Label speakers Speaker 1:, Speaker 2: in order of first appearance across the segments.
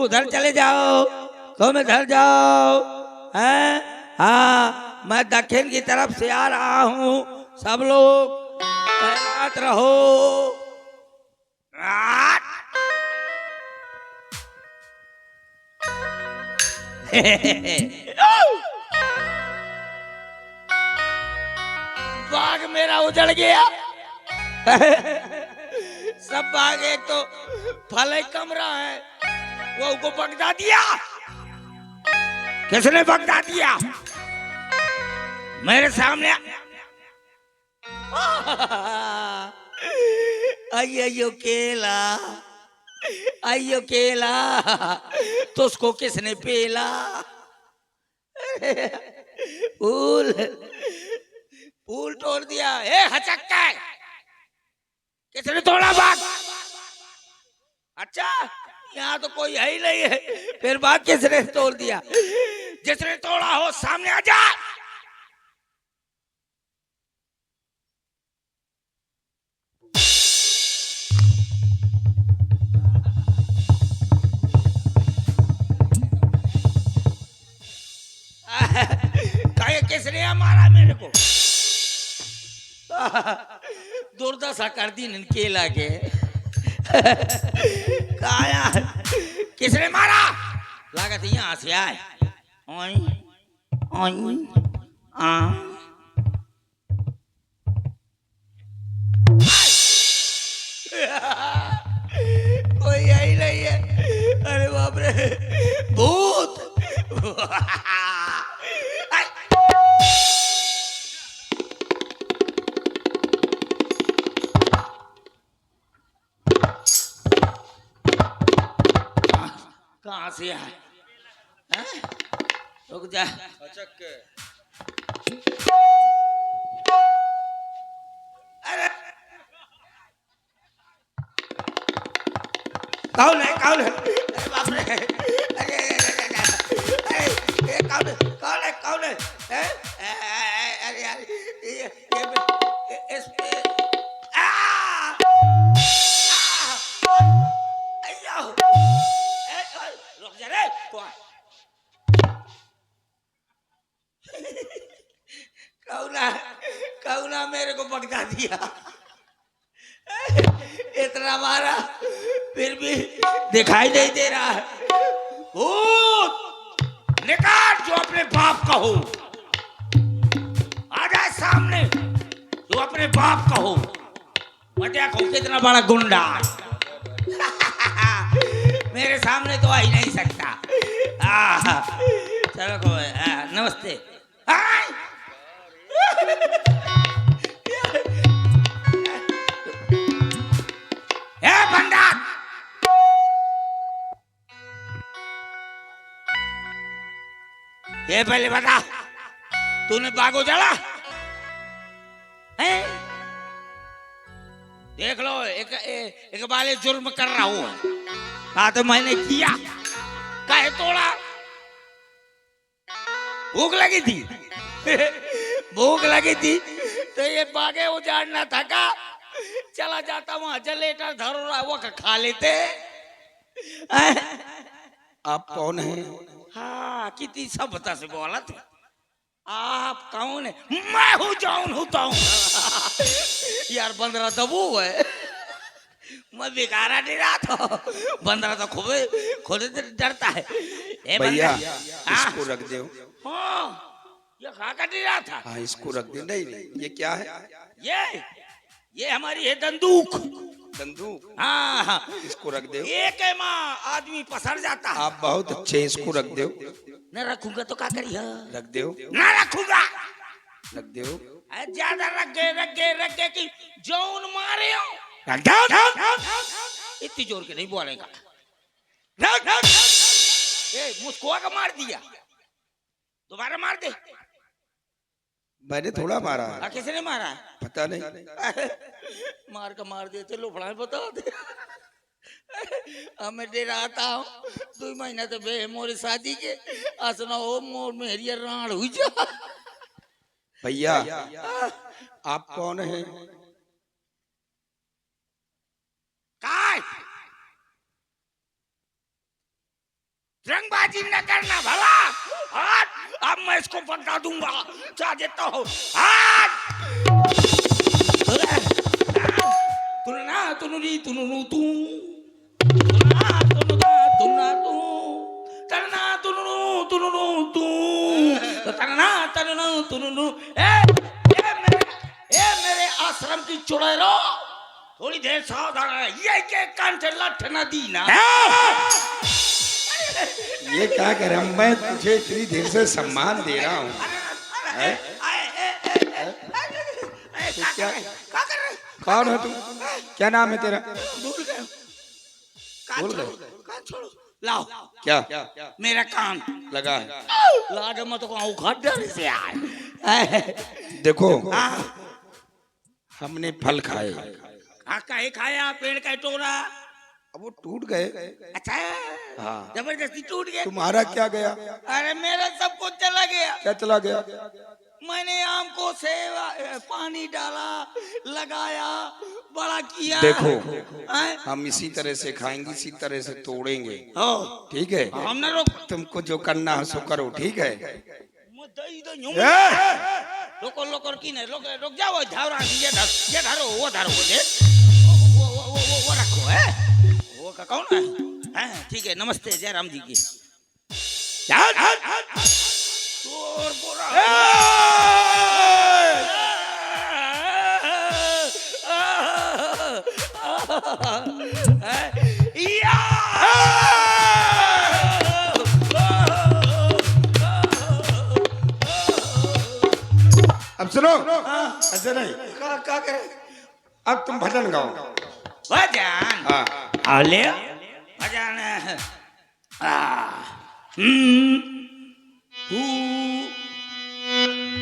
Speaker 1: उधर चले जाओ, तुम इधर जाओ। हैं? हाँ, मैं दक्षिण की तरफ से आ रहा हूँ, सब लोग तैनात रहो। बाग मेरा उजड़ गया। सब बाग, एक तो फल एक कमरा है, वो को पकड़ा दिया। किसने पकड़ा दिया? मेरे सामने। अयो केला, अयो केला, तो उसको किसने पेला? फूल, फूल तोड़ दिया। ए हचक्का, किसने तोड़ा बाग? अच्छा, यहाँ तो कोई है ही नहीं है, फिर बाग किसने तोड़ दिया? जिसने तोड़ा हो सामने आ जा। किसने मारा मेरे को? दुर्दशा कर दी केला के। काया, किसने मारा? लागत यहाँ से आए। ओई, ओई, कोई यही नहीं है। अरे बाप रे, भूत। कहाँ से आए? रुक जा। अरे कौन है? कौन है? अरे बाप रे, अरे कौन है? कौन है? कौन है? अरे यार, रुक जा रे। कौना, कौना मेरे को पकड़ा दिया। इतना मारा फिर भी दिखाई नहीं दे रहा है। भूत निकाल, जो अपने बाप का हो, आ जाए सामने, जो अपने बाप का हो। मैं देखो कितना बड़ा गुंडा। मेरे सामने तो आ ही नहीं सकता। चलो नमस्ते। बंदा, ये पहले बता, तूने बाग उजाड़ा है? देख लो, एक बाले जुर्म कर रहा हूं। कहा तो मैंने किया, काहे तोड़ा? भूख लगी थी। भूख लगी थी तो ये बागे उजाड़ना था का? चला जाता वहां जनरेटर धरो रहा, वो खा लेते।
Speaker 2: आप कौन हैं?
Speaker 1: हाँ, कितनी सभ्यता से बोला था। आप कौन है? मैं हूँ जौन हूँ तो। यार बंदरा दबू है, मैं बेकारा नहीं रहा था। बंदरा तो खुद डरता है।
Speaker 2: भैया इसको रख दो।
Speaker 1: हाँ, ये खा कर नहीं रहा था।
Speaker 2: हाँ इसको रख दे। नहीं नहीं, ये क्या है?
Speaker 1: ये हमारी है बंदूक।
Speaker 2: बंदूक?
Speaker 1: हाँ,
Speaker 2: इसको रख दो।
Speaker 1: एक माँ आदमी पसर जाता है।
Speaker 2: आप बहुत अच्छे, इसको रख दो।
Speaker 1: न रखूंगा तो क्या करिए?
Speaker 2: रख दो।
Speaker 1: न रखूंगा।
Speaker 2: रख दो।
Speaker 1: ज्यादा रख गए कि जौन मारे हो। इतनी जोर के नहीं बोलेगा। मुस्कुआ का मार दिया, दोबारा मार दे।
Speaker 2: मैंने थोड़ा मारा।
Speaker 1: किसने मारा?
Speaker 2: पता नहीं।
Speaker 1: मार देते लोफड़ा बता दे। मैं डराता हूँ 2 महीना तो बे मोरे शादी के असना हो मोर मेहरिया राण हुई जा।
Speaker 2: भैया आप कौन हैं?
Speaker 1: काय रंगबाजी न करना भला। हाथ, अब मैं इसको बता दूंगा। जा देता हूँ। हाथ। तुलना तुनुरी तुनुनु तू। तुलना तुनुना तुना तू। तलना तुनुनु तुनुनु तू। तलना तनुनु तुनुनु। मेरे आश्रम की चुड़ैलो, थोड़ी देर सावधान है। ये के कान से लठ न दी ना।
Speaker 2: ये क्या कर रहा हूं? मैं तुझे इतनी देर से सम्मान दे रहा हूँ।
Speaker 1: क्या कर रहे?
Speaker 2: कौन है तू? क्या नाम है तेरा?
Speaker 1: भूल गए।
Speaker 2: भूल गए?
Speaker 1: कान छोड़ो। लाओ।
Speaker 2: क्या
Speaker 1: मेरा कान
Speaker 2: लगा है?
Speaker 1: लागे मत को उघाड़ से आए।
Speaker 2: देखो, हमने फल खाए।
Speaker 1: काहे खाया? पेड़ का टोरा।
Speaker 2: अब वो टूट गए।
Speaker 1: अच्छा,
Speaker 2: हाँ।
Speaker 1: जबरदस्ती टूट गया।
Speaker 2: तुम्हारा क्या गया?
Speaker 1: अरे मेरा सब कुछ चला गया।
Speaker 2: क्या चला गया?
Speaker 1: मैंने आम को सेवा, पानी डाला, लगाया, बड़ा किया।
Speaker 2: देखो,
Speaker 1: हैं?
Speaker 2: हम इसी तरह से खाएंगे, इसी तरह से तोड़ेंगे।
Speaker 1: हो,
Speaker 2: ठीक है?
Speaker 1: हम न रोक।
Speaker 2: तुमको जो करना है सो करो। ठीक है?
Speaker 1: लोको लोको की नहीं, रुक जाओ। धारा ये धारो, वो धारो, वो दे। वो रखो है। वो का कौन है? हैं, ठीक है। नमस्ते जयराम जी की। चोर बोरा।
Speaker 2: अब सुनो, ऐसे नहीं।
Speaker 1: क्या करे?
Speaker 2: अब तुम भजन गाओ।
Speaker 1: भजन?
Speaker 2: हाँ।
Speaker 1: आले भजन।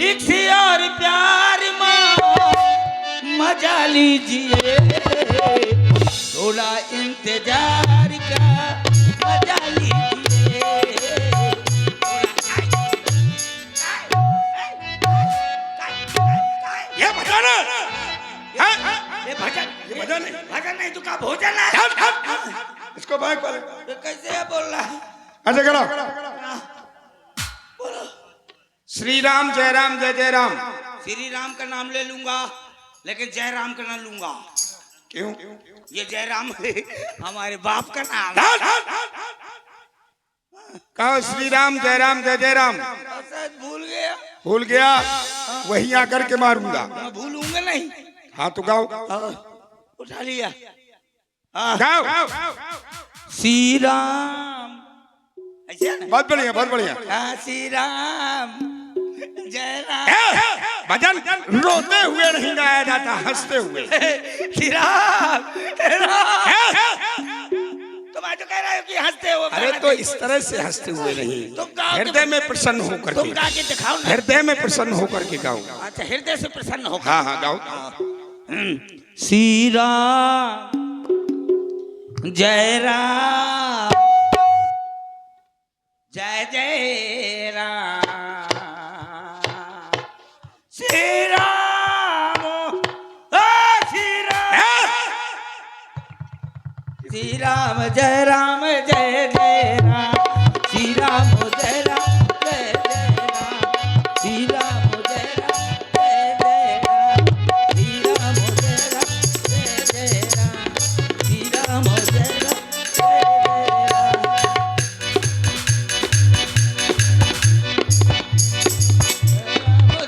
Speaker 1: एक से और प्यार मजा लीजिए, थोड़ा इंतजार का मजा लीजिए।
Speaker 2: ये भजन है?
Speaker 1: भजन नहीं तो का भोजन है।
Speaker 2: इसको बाइक पर
Speaker 1: कैसे बोल रहा है?
Speaker 2: ऐसे करो। श्री राम जय राम जय जय राम।
Speaker 1: श्री राम का नाम ले लूंगा, लेकिन जय राम का ना लूंगा।
Speaker 2: क्यों?
Speaker 1: ये जय राम हमारे बाप का नाम है।
Speaker 2: कहो श्री राम जय राम जय जय राम।
Speaker 1: शायद भूल गया।
Speaker 2: भूल गया? वहीं आकर के मारूंगा।
Speaker 1: मैं भूलूंगा नहीं।
Speaker 2: हाँ तो गाओ।
Speaker 1: उठा लिया।
Speaker 2: गाओ।
Speaker 1: श्री राम। ऐसे है ना?
Speaker 2: बहुत बढ़िया, बहुत बढ़िया।
Speaker 1: श्री राम जय राम।
Speaker 2: भजन रोते हुए नहीं गाया जाता, हंसते हुए।
Speaker 1: श्री राम। तुम आज तो कह रहे हो कि हंसते हो।
Speaker 2: अरे तो इस तरह से हंसते हुए नहीं, हृदय में प्रसन्न होकर
Speaker 1: तुम
Speaker 2: के।
Speaker 1: गा के दिखाओ ना।
Speaker 2: हृदय में प्रसन्न होकर के गाओ।
Speaker 1: अच्छा, हृदय से प्रसन्न हो।
Speaker 2: हाँ हाँ गाओ।
Speaker 1: श्री राम जय राम जय जय राम। श्री राम श्री राम। श्री राम जय राम जय जय राम। श्री राम जय राम जय जय राम। श्री राम जय राम जय जय राम। श्री राम जय राम जय जय राम। श्री राम जय राम जय जय राम।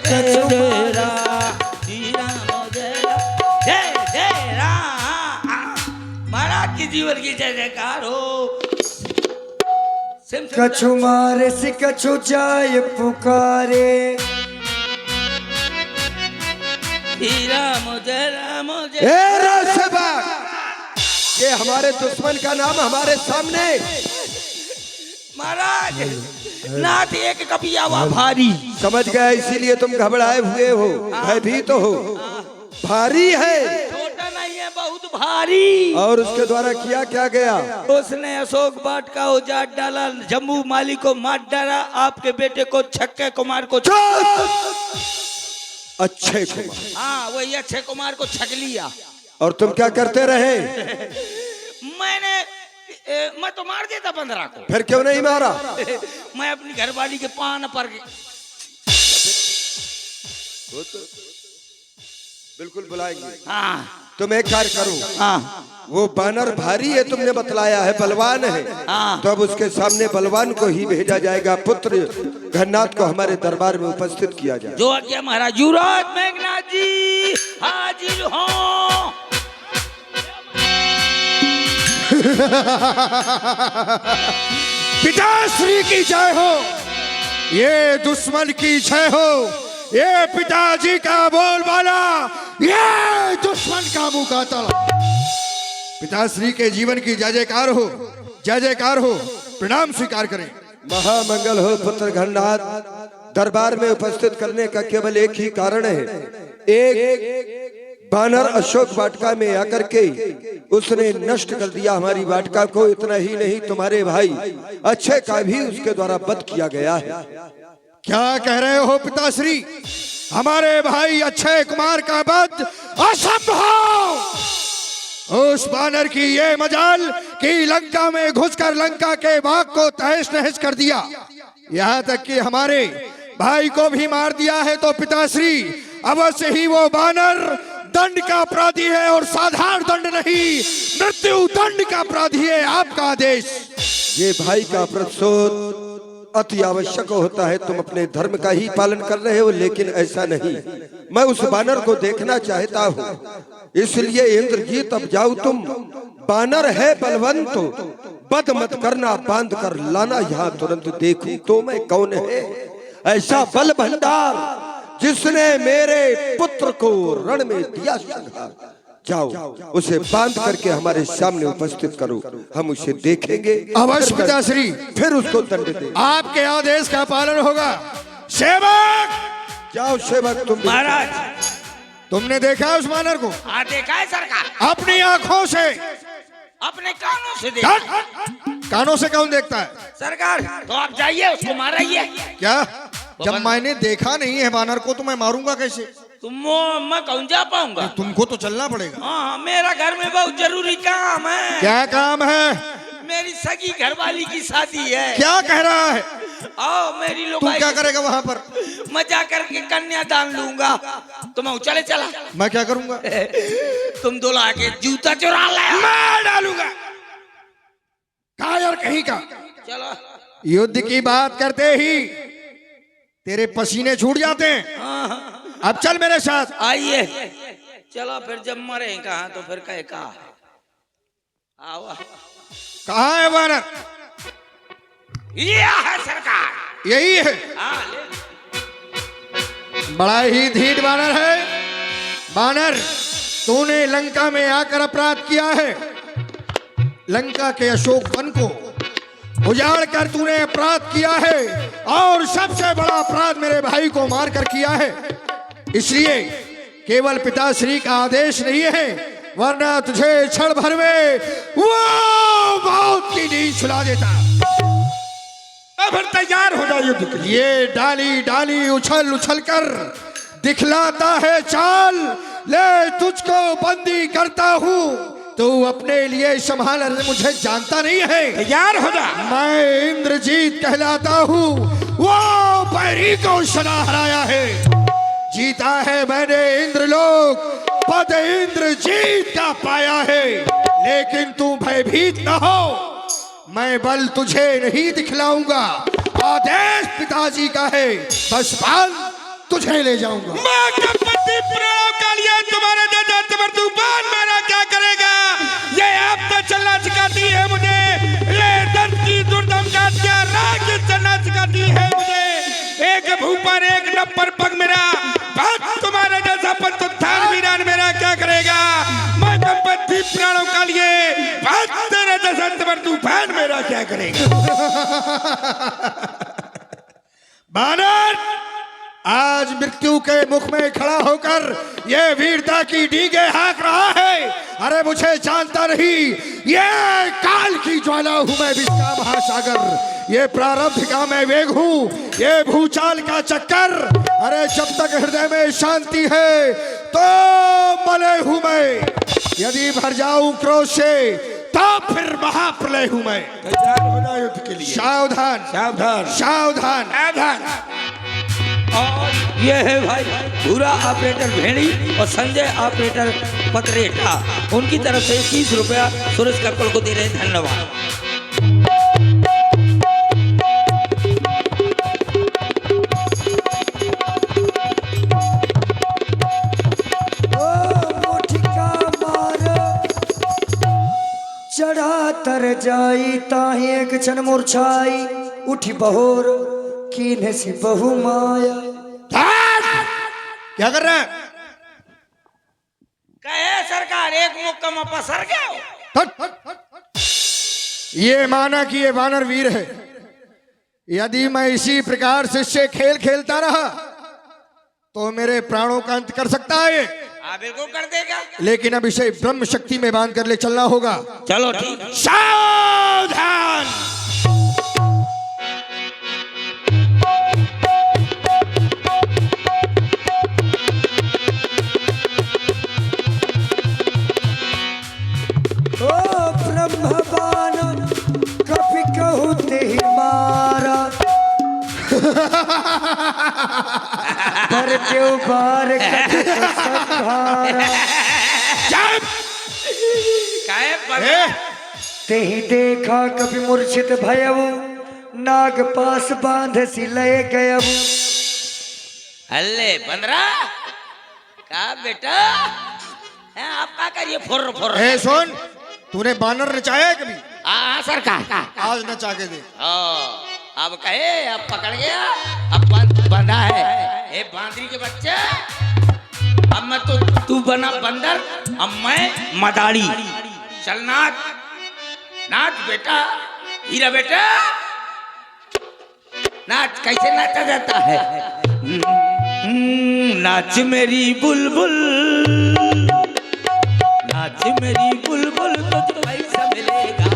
Speaker 1: जय जय राम। श्री राम जय राम जय जय राम। महाराज की जीवन की जय जयकार हो।
Speaker 3: कछु मारे से कछु जाय पुकारे।
Speaker 1: श्री राम जय राम जय।
Speaker 3: ए राजसभा, ये हमारे दुश्मन का नाम हमारे सामने।
Speaker 1: महाराज नाथ एक कपियावा भारी।
Speaker 3: समझ गया, इसीलिए तुम घबराए हुए हो, भयभीत हो। भारी है
Speaker 1: छोटा नहीं है, बहुत भारी।
Speaker 3: और उसके द्वारा किया क्या गया?
Speaker 1: उसने अशोक बाट का उजाड़ डाला, जम्मू माली को मार डाला, आपके बेटे को छक्के कुमार को
Speaker 3: अच्छे कुमार।
Speaker 1: हाँ, वही अक्षय कुमार को छक लिया।
Speaker 3: और तुम क्या करते रहे?
Speaker 1: मैंने मैं तो मार देता 15 को।
Speaker 3: फिर क्यों नहीं मारा?
Speaker 1: मैं अपनी घरवाली के पान पर
Speaker 3: बिल्कुल बुलाएंगे।
Speaker 1: हाँ
Speaker 3: तुम एक कार्य करो,
Speaker 1: हाँ
Speaker 3: वो बानर भारी है तुमने बतलाया है, बलवान है,
Speaker 1: हाँ।
Speaker 3: तो अब उसके सामने बलवान को ही भेजा जाएगा। पुत्र घननाथ को हमारे दरबार में उपस्थित किया जाए।
Speaker 1: जो आज्ञा महाराज। युवराज मेघनाथ जी हाजिर हो।
Speaker 4: पिताश्री की जय हो, ये दुश्मन की जय हो, ये पिताजी का बोलबाला, ये दुश्मन का मुकातल। पिताश्री के जीवन की जय जयकार हो, जय जयकार हो। प्रणाम स्वीकार करें।
Speaker 3: महामंगल हो पुत्र घननाथ। दरबार में उपस्थित करने का केवल एक ही कारण है। एक बानर अशोक वाटिका में आकर के उसने नष्ट कर दिया हमारी वाटिका को। इतना ही नहीं, तुम्हारे भाई अच्छे का भी उसके द्वारा वध किया गया है।
Speaker 4: क्या कह रहे हो पिताश्री? हमारे भाई अक्षय कुमार का वध असंभव। उस बानर की ये मजाल कि लंका में घुसकर लंका के बाग को तहस नहस कर दिया, यहाँ तक कि हमारे भाई को भी मार दिया है। तो पिताश्री अवश्य ही वो बानर दंड का अपराधी है, और साधारण दंड नहीं, मृत्यु दंड का अपराधी है। आपका आदेश।
Speaker 3: ये भाई का प्रतिशोध अति आवश्यक होता है। तुम अपने धर्म का ही पालन कर रहे हो, लेकिन ऐसा नहीं। मैं उस बानर को देखना चाहता हूँ, इसलिए इंद्रजीत अब जाओ तुम। बानर है बलवंत, बद मत करना, बांध कर लाना यहाँ तुरंत। देखूं तो मैं कौन है ऐसा बल भंडार जिसने मेरे पुत्र को रण में दिया संहार। जाओ उसे बांध करके हमारे सामने उपस्थित करो, हम उसे देखेंगे।
Speaker 4: अवश्य पिताश्री,
Speaker 3: फिर उसको दंड दे।
Speaker 4: आपके आदेश का पालन होगा। सेवक,
Speaker 3: जाओ सेवक तुम।
Speaker 4: महाराज, तुमने देखा उस बानर को?
Speaker 1: हाँ देखा है सरकार,
Speaker 4: अपनी आंखों से,
Speaker 1: अपने कानों से देखा।
Speaker 4: कानों से कौन देखता है?
Speaker 1: सरकार तो आप जाइए उसको माराइए।
Speaker 4: क्या? जब मैंने देखा नहीं है बानर को तो मैं मारूंगा कैसे?
Speaker 1: मैं कौन जा पाऊंगा?
Speaker 4: तुमको तो चलना पड़ेगा।
Speaker 1: हाँ मेरा घर में बहुत जरूरी काम है।
Speaker 4: क्या काम है?
Speaker 1: मेरी सगी घरवाली की शादी है।
Speaker 4: क्या कह रहा है?
Speaker 1: आओ मेरी लोग।
Speaker 4: तू क्या करेगा वहाँ पर?
Speaker 1: मैं जा करके कन्यादान लूंगा। तुम चले चला।
Speaker 4: मैं क्या करूंगा?
Speaker 1: तुम दुल्हा के जूता चुरा ले।
Speaker 4: मैं डालूंगा। कायर कहीं का।
Speaker 1: चलो।
Speaker 4: युद्ध की बात करते ही तेरे पसीने छूट जाते हैं।
Speaker 1: हाँ।
Speaker 4: अब चल मेरे साथ।
Speaker 1: आइए चलो। फिर जब मरे कहा तो फिर कहे कहा है। आओ।
Speaker 4: कहाँ है बानर?
Speaker 1: ये है सरकार।
Speaker 4: यही है।
Speaker 1: हाँ,
Speaker 4: बड़ा ही धीट बानर है। बानर, तूने लंका में आकर अपराध किया है। लंका के अशोक वन को उजाड़ कर तूने अपराध किया है, और सबसे बड़ा अपराध मेरे भाई को मारकर किया है। इसलिए केवल पिताश्री का आदेश नहीं है, वरना तुझे क्षण भर में वो मौत की नींद सुला देता। अब तैयार हो जा युद्ध के लिए। ये डाली डाली उछल उछल कर दिखलाता है चाल। ले तुझको बंदी करता हूँ, तू अपने लिए संभाल। मुझे जानता नहीं है। तैयार हो जा। मैं इंद्रजीत कहलाता हूँ, वो बैरी को सदा हराया है। जीता है मैंने इंद्रलोक, पद इंद्रजीत का पाया है। लेकिन तू भयभीत न हो, मैं बल तुझे नहीं दिखलाऊंगा। आदेश पिताजी का है, बस बाल तुझे ले जाऊंगा।
Speaker 5: मां का पति प्रणव का लिए तुम्हारे दादा तमर तूफान मेरा क्या करेगा? ये आप तो चलना सिखाती है मुझे, ये दर्द की दुर्दम काटिया राह की चलना सिखाती है मुझे। एक भूपर एक नप्पर पग मेरा, बात तुम्हारे जैसा पंथान वीरान मेरा क्या करेगा? मां का पति प्रणव का लिए बात तेरे जैसा तमर तूफान मेरा क्या करेगा?
Speaker 4: बानर, आज मृत्यु के मुख में खड़ा होकर ये वीरता की डींगे हाँक रहा है। अरे मुझे जानता नहीं, ये काल की ज्वाला हूं मैं, विश्व महासागर। ये प्रारब्ध का मैं वेग हूं, ये भूचाल का चक्कर। अरे जब तक हृदय में शांति है तो मले हूं मैं। यदि भर जाऊं क्रोध से तो फिर महाप्रलय हूं मैं।
Speaker 2: तैयार हो जाओ युद्ध के लिए।
Speaker 4: सावधान
Speaker 2: सावधान
Speaker 4: सावधान।
Speaker 2: सावधान।
Speaker 1: और ये है भाई पूरा ऑपरेटर भेड़ी और संजय ऑपरेटर पतरेटा, उनकी तरफ से 21 रुपया सुरेश कक्कड़ को दे रहे हैं। धन्यवाद।
Speaker 6: चढ़ा तर जाई ताही एक क्षण मूर्छाई, उठी बहोर कीन्हे सी बहु माया।
Speaker 4: क्या कर रहा है?
Speaker 1: कहे सरकार एक मुक्का में पसर गया।
Speaker 4: हट। ये माना कि ये वानर वीर है। यदि मैं इसी प्रकार से इससे खेल खेलता रहा तो मेरे प्राणों का अंत कर सकता है।
Speaker 1: बिल्कुल कर देगा,
Speaker 4: लेकिन अब इसे ब्रह्म शक्ति में बांध कर ले चलना होगा।
Speaker 1: चलो ठीक।
Speaker 4: सावधान।
Speaker 6: ओ ब्रह्मवान कभी कहूँ ते मारा, पर देव बार कभी तो संहारा। ते ही देखा कभी मूर्छित भयऊ, नाग पास बांध सी लय गयऊ।
Speaker 1: हल्ले 15 का बेटा है आप क्या करिए फुर फुर।
Speaker 4: ए सुन, तूने बानर नचाया है कभी?
Speaker 1: हाँ सरकार
Speaker 4: आज नचा के दे।
Speaker 1: अब कहे अब पकड़ गया, अब बंधा है। ए बांदरी के बच्चे, अब मैं तो तू बना बंदर, अब मैं मदारी। चल नाच नाच बेटा, हीरा बेटा नाच। कैसे नाचा जाता है? नाच मेरी बुलबुल, नाच मेरी बुलबुल, तुझको पैसा मिलेगा,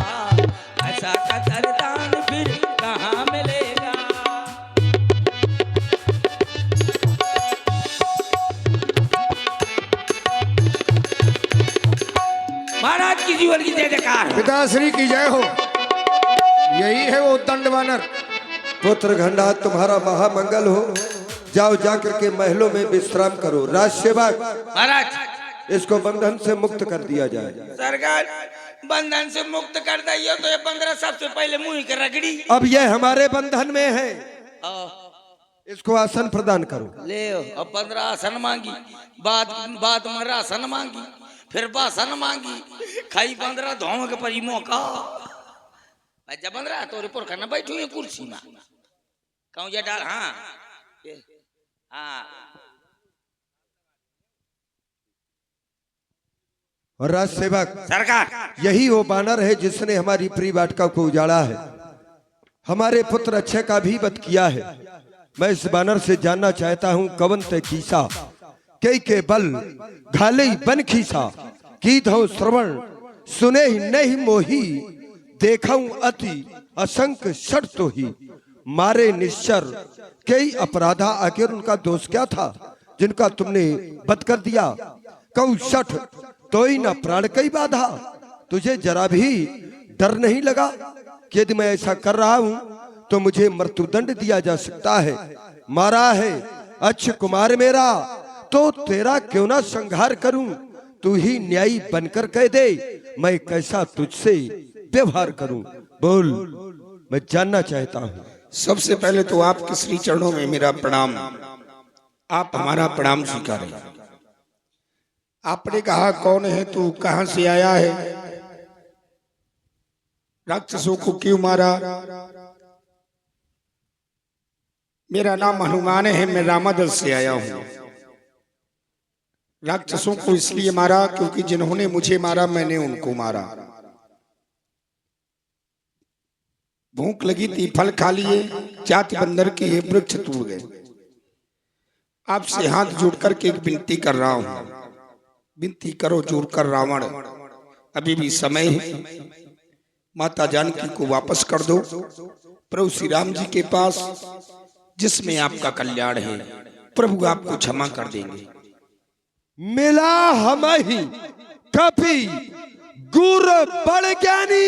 Speaker 1: ऐसा कदरदान फिर कहाँ मिलेगा। महाराज की जीवन की जय जयकार।
Speaker 4: पिताश्री की जय हो। यही है वो दंड वानर।
Speaker 3: पुत्र घंटा तुम्हारा महामंगल हो। जाओ जाकर के महलों में विश्राम करो। राजसेवक
Speaker 1: महाराज
Speaker 3: इसको बंधन से मुक्त कर दिया जाए।
Speaker 1: सरकार बंधन से मुक्त कर दिया तो ये 15 सबसे पहले मुंह के रगड़ी।
Speaker 3: अब यह हमारे बंधन में है, इसको आसन प्रदान करो।
Speaker 1: ले अब 15 आसन मांगी, बाद में रासन मांगी, फिर बासन मांगी, खाई 15 धोम के परी मौका। जब 15 तोरे पर करना बैठू ये कुर्सी में कहूँ ये डाल। हाँ हाँ
Speaker 3: और राजसेवक
Speaker 1: सरकार
Speaker 3: यही वो बानर है जिसने हमारी प्रिय वाटिका को उजाड़ा है, हमारे पुत्र अक्षय का भी वध किया है। मैं इस बानर से जानना चाहता हूँ कवन ते कीसा कई के बल घाले बन खीसा, की धो श्रवण सुने ही नहीं मोही, देखूं अति असंख्य षट तो ही, मारे निश्चर कई अपराधा। आखिर उनका दोष क्या था जिनका तुमने वध कर दिया? कहूं षट तो ही न प्राण कई बाधा। तुझे जरा भी डर नहीं लगा कि यदि मैं ऐसा कर रहा हूं तो मुझे मृत्युदंड दिया जा सकता है? मारा है अक्षय कुमार मेरा तो तेरा क्यों ना संहार करूं? तू ही न्यायी बनकर कह दे मैं कैसा तुझसे व्यवहार करूं। बोल, मैं जानना चाहता हूं।
Speaker 2: सबसे पहले तो आपके श्री चरणों में मेरा प्रणाम। आप हमारा प्रणाम स्वीकारें। आपने कहा कौन है तू, कहां से आया है, राक्षसों को क्यों मारा? मेरा नाम हनुमान है, मैं रामादल से आया हूं। राक्षसों को इसलिए मारा क्योंकि जिन्होंने मुझे मारा मैंने उनको मारा। भूख लगी थी, फल खा लिए, जाति बंदर के ये वृक्ष टूट गए। आपसे हाथ जोड़ करके एक विनती कर रहा हूं, विनती करो जोड़कर रावण, अभी भी समय है। माता जानकी को वापस कर दो प्रभु श्री राम जी के पास, जिसमें आपका कल्याण है। प्रभु आपको क्षमा कर देंगे।
Speaker 3: मिला हम ही कभी गुरु बड़ ज्ञानी,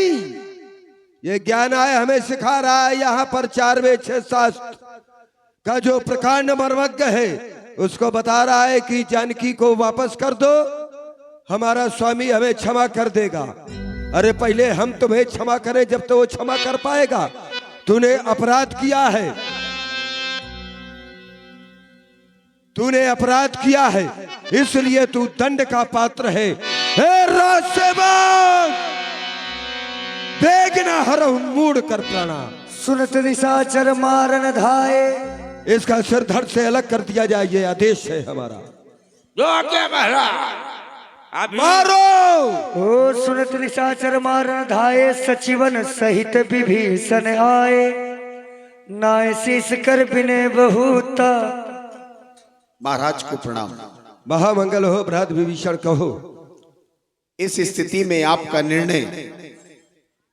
Speaker 3: ये ज्ञान आय हमें सिखा रहा है। यहाँ पर 4 वेद 6 शास्त्र का जो प्रकांड मर्मज्ञ है उसको बता रहा है कि जानकी को वापस कर दो, हमारा स्वामी हमें क्षमा कर देगा। अरे पहले हम तुम्हें क्षमा करें जब तो वो क्षमा कर पाएगा। तूने अपराध किया है, तूने अपराध किया है, इसलिए तू दंड का पात्र है। हे राजसेवक, बेगना हर मूड कर प्रणाम।
Speaker 6: सुनत निशाचर मारन धाये,
Speaker 3: इसका सिर धड़ से अलग कर दिया जाए, ये आदेश है हमारा।
Speaker 1: जो आज्ञा महाराज। अभी
Speaker 3: मारो।
Speaker 6: ओ सुनत निशाचर मारन धाये, सचिवन सहित विभीषण आए, नाय शीस कर बिने बहुता।
Speaker 7: महाराज को प्रणाम।
Speaker 3: महामंगल हो भ्रात विभीषण कहो।
Speaker 7: इस स्थिति में आपका निर्णय,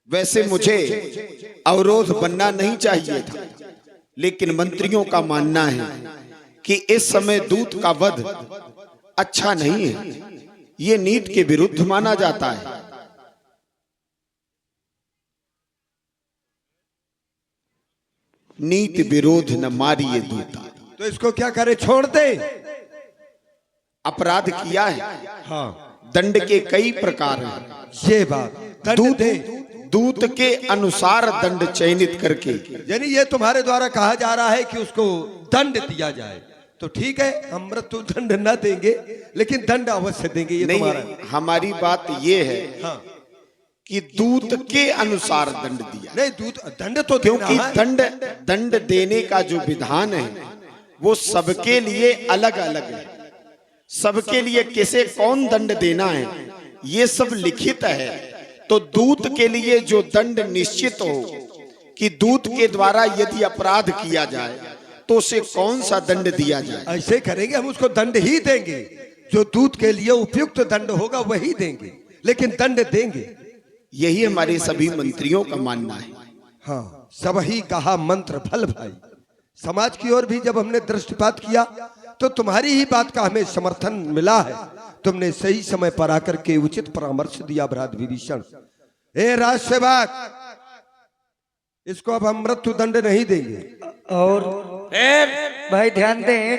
Speaker 7: वैसे मुझे अवरोध बनना नहीं चाहिए था, लेकिन मंत्रियों का मानना है कि इस समय दूत का वध अच्छा नहीं है, ये नीति के विरुद्ध माना जाता है। नीति विरोध न मारिए दूता।
Speaker 3: तो इसको क्या करे, छोड़ दे।
Speaker 7: अपराध किया है,
Speaker 3: हाँ,
Speaker 7: दंड के कई प्रकार हैं।
Speaker 3: ये बात दंड
Speaker 7: दूत
Speaker 3: दे।
Speaker 7: दूत के अनुसार दंड चयनित करके,
Speaker 3: यानी ये तुम्हारे द्वारा कहा जा रहा है कि उसको दंड दिया जाए, तो ठीक है, हम मृत्यु दंड न देंगे, लेकिन दंड अवश्य देंगे। ये तुम्हारा
Speaker 7: नहीं, हमारी बात ये है
Speaker 3: हाँ,
Speaker 7: कि दूत के अनुसार दंड दिया।
Speaker 3: नहीं दूत दंड तो
Speaker 7: क्योंकि
Speaker 3: देना है।
Speaker 7: दंड देने का जो विधान है वो सबके लिए अलग अलग है। सबके लिए किसे कौन दंड देना है ये सब लिखित है। तो दूत के लिए जो दंड निश्चित हो कि दूत के द्वारा यदि अपराध किया जाए तो उसे कौन सा दंड दिया जाए,
Speaker 3: ऐसे करेंगे, हम उसको दंड ही देंगे। जो दूत के लिए उपयुक्त दंड होगा वही देंगे, लेकिन दंड देंगे।
Speaker 7: यही हमारे सभी मंत्रियों का मानना है।
Speaker 3: हाँ, सब ही कहा मंत्र फल भाई। समाज की ओर भी जब हमने दृष्टिपात किया तो तुम्हारी ही बात का हमें समर्थन मिला है। तुमने सही समय पर आकर के उचित परामर्श दिया भ्रात विभीषण। ए राजसेवक, इसको अब हम मृत्यु दंड नहीं देंगे।
Speaker 6: और
Speaker 1: फिर
Speaker 6: भाई ध्यान दें,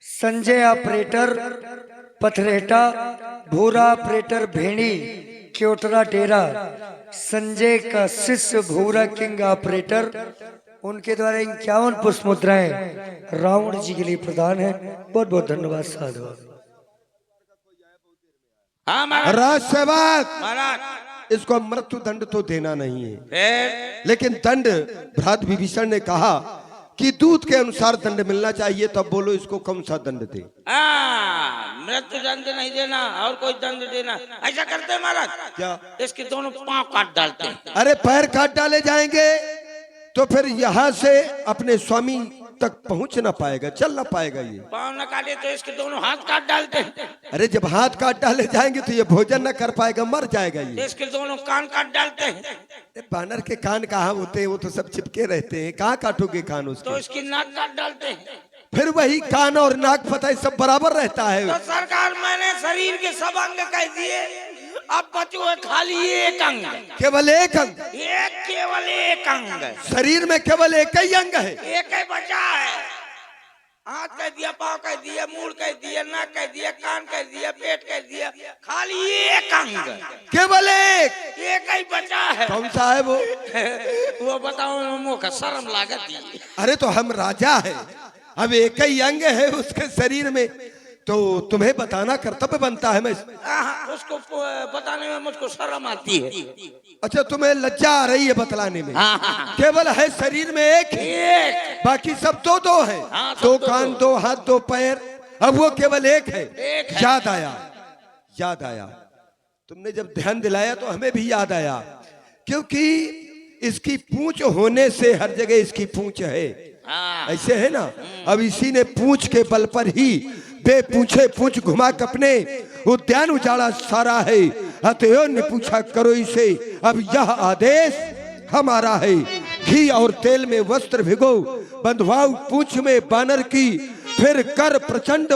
Speaker 6: संजय ऑपरेटर पथरेटा, भूरा ऑपरेटर भेड़ी क्योटरा डेरा, संजय का शिष्य भूरा किंग ऑपरेटर, उनके द्वारा 51 पुष्प मुद्राएं रावण जी के लिए प्रदान है। बहुत बहुत धन्यवाद साधु।
Speaker 1: हाँ महाराज।
Speaker 3: राजसेवक,
Speaker 1: महाराज
Speaker 3: इसको मृत्यु दंड तो देना नहीं है,
Speaker 1: फिर
Speaker 3: लेकिन दंड भ्रात विभीषण ने कहा कि दूत के अनुसार दंड मिलना चाहिए। तब बोलो इसको कौन सा दंड दे?
Speaker 1: मृत्यु दंड नहीं देना और कोई दंड देना। ऐसा करते हैं महाराज,
Speaker 3: क्या?
Speaker 1: इसके दोनों पांव काट डालते हैं।
Speaker 3: अरे पैर काट डाले जाएंगे तो फिर यहाँ से अपने स्वामी तक पहुंच ना पाएगा, चल ना पाएगा ये।
Speaker 1: पांव न काटे तो इसके दोनों हाथ काट डालते हैं।
Speaker 3: अरे जब हाथ काट डाले जाएंगे तो ये भोजन ना कर पाएगा, मर जाएगा ये।
Speaker 1: इसके दोनों कान काट डालते हैं।
Speaker 3: अरे बानर के कान कहाँ होते हैं, वो तो सब चिपके रहते हैं, कहाँ काटोगे कान
Speaker 1: तो
Speaker 3: उसके?
Speaker 1: इसकी नाक काट डालते हैं।
Speaker 3: फिर वही कान और नाक पता है सब बराबर रहता है।
Speaker 1: तो सरकार, मैंने शरीर के सब अंग कह दिए, अब बचो है खाली एक अंग।
Speaker 3: केवल एक अंग?
Speaker 1: एक, केवल एक अंग।
Speaker 3: शरीर में केवल एक ही अंग है।
Speaker 1: एक ही बचा है। हाथ कह दिया, पाँव कह दिया, मूड़ कह दिया, नाक कह दिया, कान कह दिया, पेट कह दिया, खाली एक अंग,
Speaker 3: केवल एक
Speaker 1: ही बचा है।
Speaker 3: कौन सा है वो?
Speaker 1: वो बताओ, मुँह का शर्म लागत है।
Speaker 3: अरे तो हम राजा है, अब एक ही अंग है उसके शरीर में, तो तुम्हें बताना कर्तव्य बनता है। मैं
Speaker 1: उसको बताने में मुझको शर्म आती है।
Speaker 3: अच्छा, तुम्हें लज्जा आ रही है बतलाने में?
Speaker 1: हाँ।
Speaker 3: केवल है शरीर में एक, बाकी सब दो दो है।
Speaker 1: हाँ, सब
Speaker 3: दो
Speaker 1: दो
Speaker 3: कान,
Speaker 1: दो।
Speaker 3: दो हाथ, दो पैर, अब वो केवल एक है।
Speaker 1: एक है।
Speaker 3: याद आया, याद आया। तुमने जब ध्यान दिलाया तो हमें भी याद आया, क्योंकि इसकी पूंछ होने से हर जगह इसकी पूंछ है। ऐसे है ना। अब इसी ने पूंछ के बल पर ही बेपूछे पूंछ घुमा के अपने उद्यान उजाड़ा सारा है। अतएव ने पूछा, करो इसे, अब यह आदेश हमारा है। घी और तेल में वस्त्र भिगो, बंधवाओ पूंछ में बानर की, फिर कर प्रचंड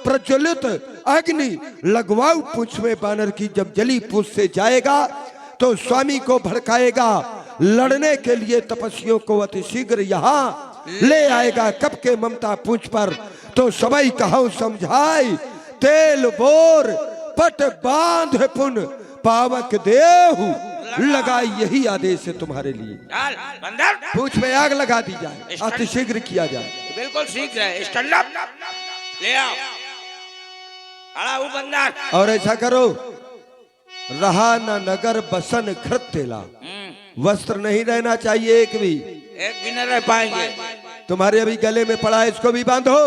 Speaker 3: प्रज्वलित अग्नि लगवाऊ पूंछ में बानर की। जब जली पूंछ से जाएगा तो स्वामी को भड़काएगा, लड़ने के लिए तपस्वियों को अति शीघ्र यहाँ ले आएगा। कब के ममता पूंछ पर तो सबई कहूं समझाई, तेल बोर पट बांध पुन पावक देहु लगाई। यही आदेश है तुम्हारे लिए।
Speaker 1: चल बंदर,
Speaker 3: पूंछ में आग लगा दी जाए, अति शीघ्र किया जाए।
Speaker 1: बिल्कुल शीघ्र है। स्टैंड अप, ले आओ, खड़ा हो बंदर।
Speaker 3: और ऐसा करो, रहा न नगर बसन घृत तेला, वस्त्र नहीं रहना चाहिए एक भी
Speaker 1: न रह पाएंगे।
Speaker 3: तुम्हारे अभी गले में पड़ा है, इसको भी बांधो।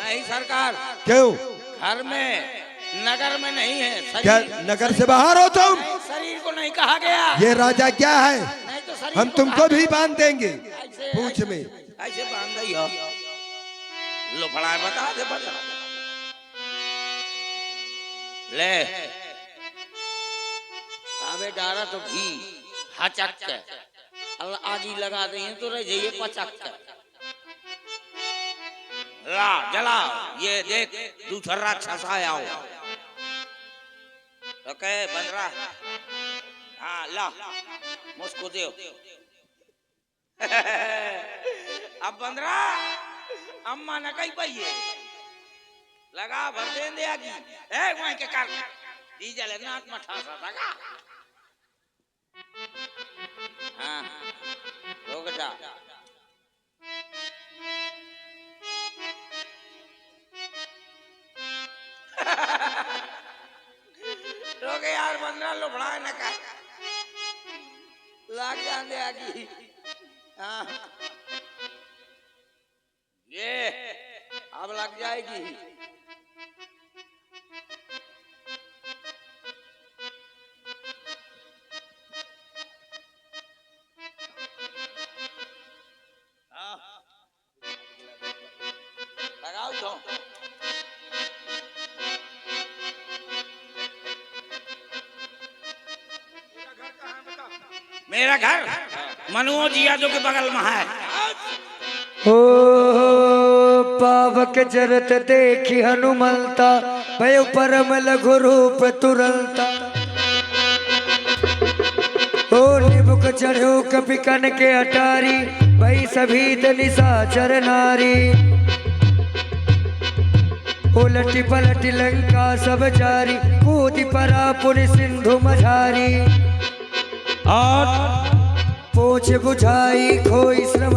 Speaker 1: नहीं सरकार।
Speaker 3: क्यों?
Speaker 1: घर में, नगर में नहीं है।
Speaker 3: क्या नगर से बाहर हो तुम?
Speaker 1: शरीर को नहीं कहा गया।
Speaker 3: ये राजा क्या है?
Speaker 1: नहीं तो शरीर
Speaker 3: हम
Speaker 1: को
Speaker 3: तुमको
Speaker 1: कहा
Speaker 3: भी बांध देंगे
Speaker 1: ऐसे-
Speaker 3: पूंछ में।
Speaker 1: ऐसे बांध दई हो। लो फड़ा बता दे बता। ले अबे डारा तो घी हचक के अल्लाह आगी लगा दे तो रह जाइए पचक के। ला जला, ये देख दूसरा राक्षस आया हो। ओके बंदरा, हाँ ला मुझको दे। अब बंदरा अम्मा न कही पाइए लगा भर दे दे आगी। ए वहीं के कर डीजल नाक में ठासा लगा। हाँ रोक जा। रोके यार बंदरा लुफड़ा न कर, लाग जाने आगी। हाँ ये अब लग जाएगी। लगाओ तो। मेरा घर मनोज यादव के बगल में है।
Speaker 6: ओ पावक जरत देखी हनुमंता, भय परम लघु रूप तुरंता। ओ निबुक चढ़ो कपि कन के अटारी, भई सभी निशाचर नारी। उलटी पलटी लंका सब जारी, कूदी परा पुनि सिंधु मझारी। और पोछ बुझाई खोई श्रम,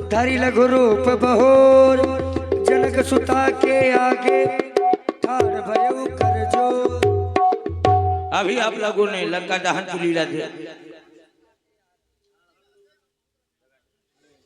Speaker 6: धरि लघु रूप बहोर। जनक सुता के आगे ठाड़ भयो कर जो।
Speaker 1: अभी आप लोगों ने लंका दहन की लीला